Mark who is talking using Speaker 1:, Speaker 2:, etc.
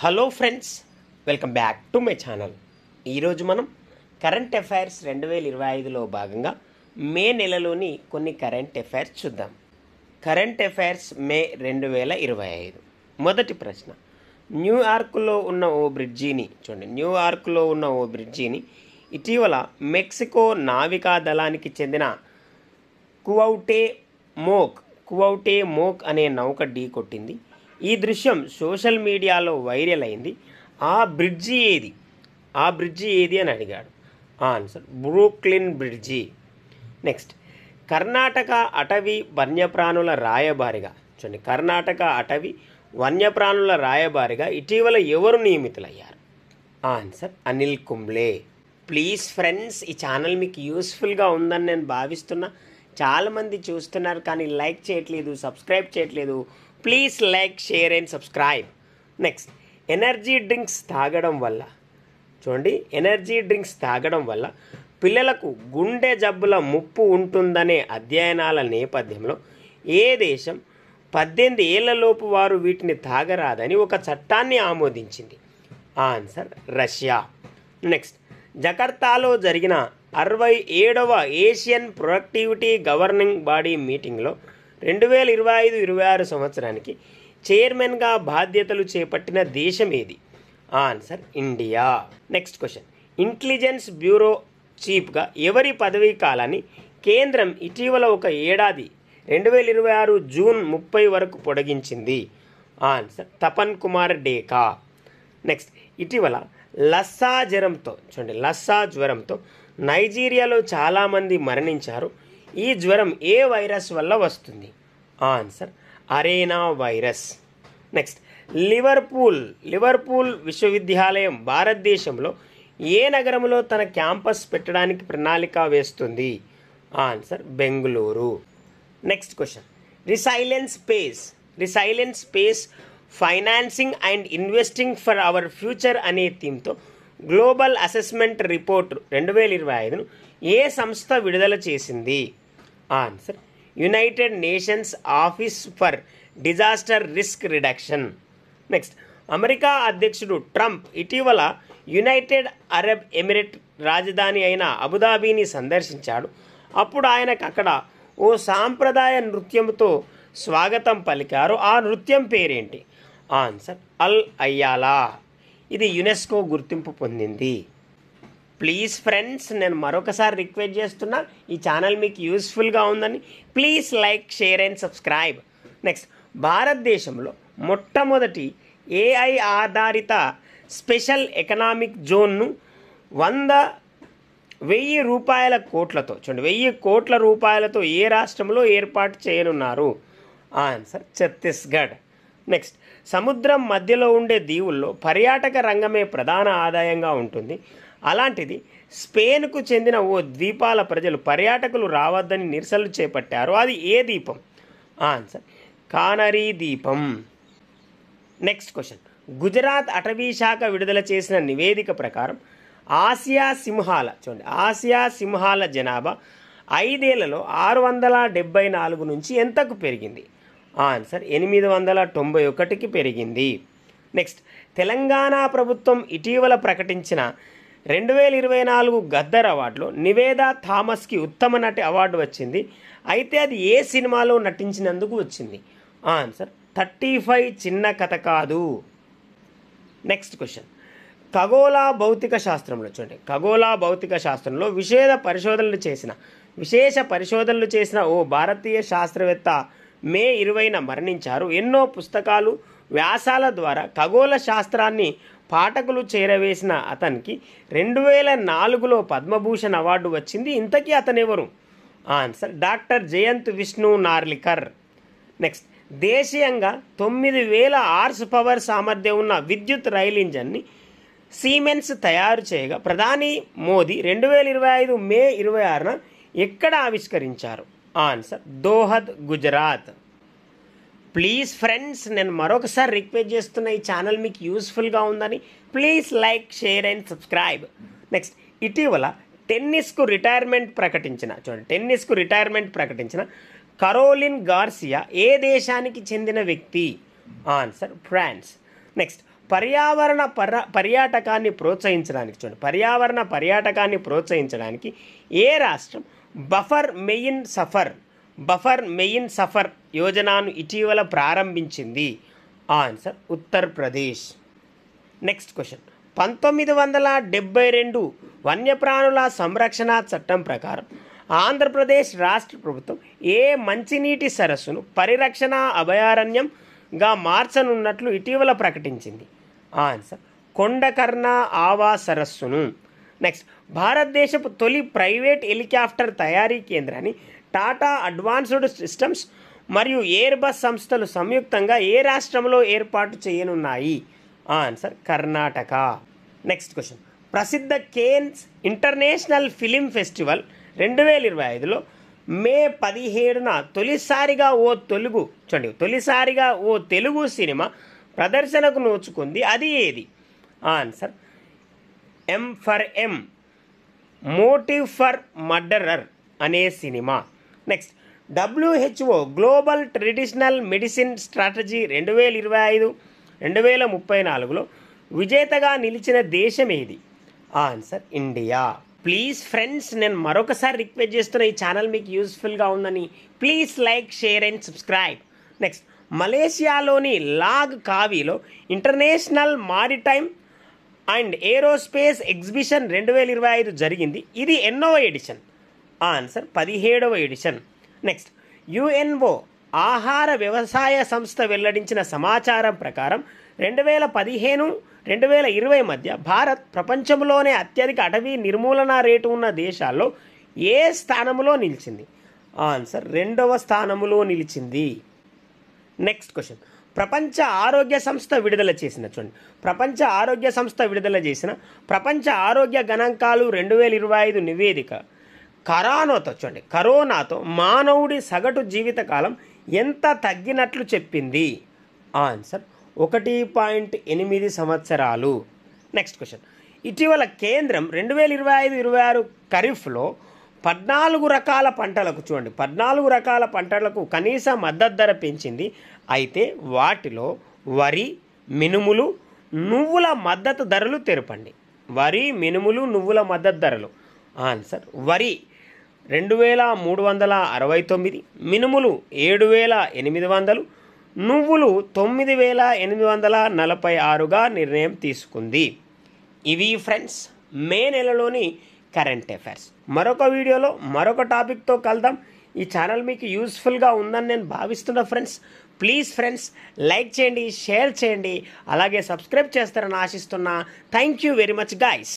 Speaker 1: Hello friends, welcome back to my channel. ఈరోజు మనం current affairs 2025లో భాగంగా మే నెలలోని కొన్ని కరెంట్ అఫైర్స్ చూద్దాం. Current affairs May 2025. మొదటి ప్రశ్న, న్యూయార్క్లో ఉన్న ఓ బ్రిడ్జిని ఇటీవల మెక్సికో నావికా దళానికి చెందిన కువౌటే మోక్ అనే నౌక ఢీకొట్టింది. ఈ దృశ్యం సోషల్ మీడియాలో వైరల్ అయింది. ఆ బ్రిడ్జి ఏది అని అడిగాడు. Answer Brooklyn bridge. Next, Karnataka అటవీ వన్యప్రాణుల రాయబారిగా ఇటీవల ఎవరు నియమితులయ్యారు? Answer Anil Kumble. Please friends, ఈ ఛానల్ మీకు యూస్ఫుల్గా ఉందని నేను భావిస్తున్నా. చాలామంది చూస్తున్నారు కానీ లైక్ చేయట్లేదు, సబ్స్క్రైబ్ చేయట్లేదు. Please like, share and subscribe. Next, energy drinks తాగడం వల్ల పిల్లలకు గుండె జబ్బుల ముప్పు ఉంటుందనే అధ్యయనాల నేపథ్యంలో ఏ దేశం 18 ఏళ్లలోపు వారు వీటిని తాగరాదని ఒక చట్టాన్ని ఆమోదించింది? Answer Russia. నెక్స్ట్, జకర్తాలో జరిగిన 67వ ఏషియన్ ప్రొడక్టివిటీ గవర్నింగ్ బాడీ మీటింగ్లో 2025-26 సంవత్సరానికి చైర్మన్గా బాధ్యతలు చేపట్టిన దేశం ఏది? Answer India. Next question, intelligence bureau చీఫ్గా ఎవరి పదవీ కాలాన్ని కేంద్రం ఇటీవల ఒక ఏడాది 2026 జూన్ 30 వరకు పొడిగించింది? ఆన్సర్ తపన్ కుమార్ డేకా. నెక్స్ట్, ఇటీవల లస్సా జ్వరంతో నైజీరియాలో చాలామంది మరణించారు. ఈ జ్వరం ఏ వైరస్ వల్ల వస్తుంది? Answer arena virus. Next, Liverpool విశ్వవిద్యాలయం భారతదేశంలో ఏ నగరంలో తన క్యాంపస్ పెట్టడానికి ప్రణాళిక వేస్తుంది? Answer Bengaluru. Next question, resilience space financing and investing for our future అనే థీమ్తో గ్లోబల్ అసెస్మెంట్ రిపోర్ట్ 2025ను ఏ సంస్థ విడుదల చేసింది? Answer United nations office for disaster risk reduction. Next, America అధ్యక్షుడు ట్రంప్ ఇటీవల యునైటెడ్ అరబ్ ఎమిరేట్ రాజధాని అయిన అబుదాబీని సందర్శించాడు. అప్పుడు ఆయనకు అక్కడ ఓ సాంప్రదాయ నృత్యంతో స్వాగతం పలికారు. ఆ నృత్యం పేరేంటి? ఆన్సర్ అల్ అయ్యాలా. ఇది యునెస్కో గుర్తింపు పొందింది. ప్లీజ్ ఫ్రెండ్స్, నేను మరొకసారి రిక్వెస్ట్ చేస్తున్నా, ఈ ఛానల్ మీకు యూస్ఫుల్గా ఉందని please like, share and subscribe. Next, భారతదేశంలో మొట్టమొదటి AI ఆధారిత స్పెషల్ ఎకనామిక్ జోన్ను 1,000 కోట్ల రూపాయలతో ఏ రాష్ట్రంలో ఏర్పాటు చేయనున్నారు? ఆన్సర్ ఛత్తీస్గఢ్. నెక్స్ట్, సముద్రం మధ్యలో ఉండే దీవుల్లో పర్యాటక రంగమే ప్రధాన ఆదాయంగా ఉంటుంది. అలాంటిది స్పెయిన్కు చెందిన ఓ ద్వీపాల ప్రజలు పర్యాటకులు రావద్దని నిరసనలు చేపట్టారు. అది ఏ ద్వీపం? ఆన్సర్ కానరీ ద్వీపం. నెక్స్ట్ క్వశ్చన్, గుజరాత్ అటవీ శాఖ విడుదల చేసిన నివేదిక ప్రకారం ఆసియా సింహాల జనాభా 5 ఏళ్లలో 674 నుంచి ఎంతకు పెరిగింది? ఆన్సర్ 891కి పెరిగింది. నెక్స్ట్, తెలంగాణ ప్రభుత్వం ఇటీవల ప్రకటించిన 2024 గద్దర్ అవార్డులో నివేదా థామస్కి ఉత్తమ నటి అవార్డు వచ్చింది. అయితే అది ఏ సినిమాలో నటించినందుకు వచ్చింది? ఆన్సర్ 35 చిన్న కథ కాదు. నెక్స్ట్ క్వశ్చన్, ఖగోళ భౌతిక శాస్త్రంలో విశేష పరిశోధనలు చేసిన ఓ భారతీయ శాస్త్రవేత్త మే 20న మరణించారు. ఎన్నో పుస్తకాలు, వ్యాసాల ద్వారా ఖగోళ శాస్త్రాన్ని పాఠకులు చేరవేసిన అతనికి 2004లో పద్మభూషణ్ అవార్డు వచ్చింది. ఇంతకీ అతనెవరు? Answer doctor Jayant Vishnu Narlikar. Next, దేశీయంగా 9000 హార్స్ పవర్ సామర్థ్యం ఉన్న విద్యుత్ రైలు ఇంజన్ని సీమెన్స్ తయారు చేయగా ప్రధాని మోదీ 2025 మే 26న ఎక్కడ ఆవిష్కరించారు? ఆన్సర్ దోహద్, గుజరాత్. ప్లీజ్ ఫ్రెండ్స్, నేను మరొకసారి రిక్వెస్ట్ చేస్తున్న, ఈ ఛానల్ మీకు యూస్ఫుల్గా ఉందని please like, share and subscribe. Next, ఇటీవల టెన్నిస్కు రిటైర్మెంట్ ప్రకటించిన కరోలిన్ గార్సియా ఏ దేశానికి చెందిన వ్యక్తి? Answer France. నెక్స్ట్, పర్యాటకాన్ని ప్రోత్సహించడానికి చూడండి, పర్యావరణ పర్యాటకాన్ని ప్రోత్సహించడానికి ఏ రాష్ట్రం బఫర్ మెయిన్ సఫర్ యోజనను ఇటీవల ప్రారంభించింది? ఆన్సర్ ఉత్తరప్రదేశ్. నెక్స్ట్ క్వశ్చన్, 1972 వన్యప్రాణుల సంరక్షణ చట్టం ప్రకారం ఆంధ్రప్రదేశ్ రాష్ట్ర ప్రభుత్వం ఏ మంచినీటి సరస్సును పరిరక్షణ అభయారణ్యంగా మార్చనున్నట్లు ఇటీవల ప్రకటించింది? ఆన్సర్ కొండకర్ణ ఆవా సరస్సును. నెక్స్ట్, భారతదేశపు తొలి ప్రైవేట్ హెలికాప్టర్ తయారీ కేంద్రాన్ని టాటా అడ్వాన్స్డ్ సిస్టమ్స్ మరియు ఎయిర్ బస్ సంస్థలు సంయుక్తంగా ఏ రాష్ట్రంలో ఏర్పాటు చేయనున్నాయి? ఆన్సర్ కర్ణాటక. నెక్స్ట్ క్వశ్చన్, ప్రసిద్ధ కేన్స్ ఇంటర్నేషనల్ ఫిలిం ఫెస్టివల్ 2025లో మే 17న తొలిసారిగా ఓ తెలుగు సినిమా ప్రదర్శనకు నోచుకుంది. అది ఏది? Answer M for M, motive for murderer అనే సినిమా. Next, WHO global traditional medicine strategy 2025-2034లో విజేతగా నిలిచిన దేశం ఏది? Answer India. ప్లీజ్ ఫ్రెండ్స్, నేను మరొకసారి రిక్వెస్ట్ చేస్తున్న, ఈ ఛానల్ మీకు యూస్ఫుల్గా ఉందని please like, share and subscribe. Next, మలేషియాలోని లాగ్ కావీలో international maritime and aerospace exhibition 2025 జరిగింది. ఇది ఎన్నో ఎడిషన్? ఆన్సర్ 17వ ఎడిషన్. నెక్స్ట్, UNO ఆహార వ్యవసాయ సంస్థ వెల్లడించిన సమాచారం ప్రకారం 2015-2020 మధ్య భారత్ ప్రపంచంలోనే అత్యధిక అటవీ నిర్మూలన రేటు ఉన్న దేశాల్లో ఏ స్థానంలో నిలిచింది? ఆన్సర్ 2వ స్థానంలో నిలిచింది. నెక్స్ట్ క్వశ్చన్, ప్రపంచ ఆరోగ్య సంస్థ విడుదల చేసిన ప్రపంచ ఆరోగ్య గణాంకాలు 2025 నివేదిక కరోనాతో మానవుడి సగటు జీవితకాలం ఎంత తగ్గినట్లు చెప్పింది? ఆన్సర్ 1.8 సంవత్సరాలు. నెక్స్ట్ క్వశ్చన్, ఇటీవల కేంద్రం 2025-26 ఖరీఫ్లో 14 రకాల పంటలకు కనీస మద్దతు ధర పెంచింది. అయితే వాటిలో వరి, మినుములు, నువ్వుల మద్దతు ధరలు తెలపండి. ఆన్సర్ వరి 2369, మినుములు 7800, నువ్వులు 9846గా నిర్ణయం తీసుకుంది. ఇవి ఫ్రెండ్స్ మే నెలలోని కరెంట్ అఫైర్స్. మరొక వీడియోలో మరొక టాపిక్తో కలుద్దాం. ఈ ఛానల్ మీకు యూస్ఫుల్గా ఉందని నేను భావిస్తున్నా ఫ్రెండ్స్. ప్లీజ్ ఫ్రెండ్స్, లైక్ చేయండి, షేర్ చేయండి, అలాగే సబ్స్క్రైబ్ చేస్తారని ఆశిస్తున్నా. Thank you very much guys.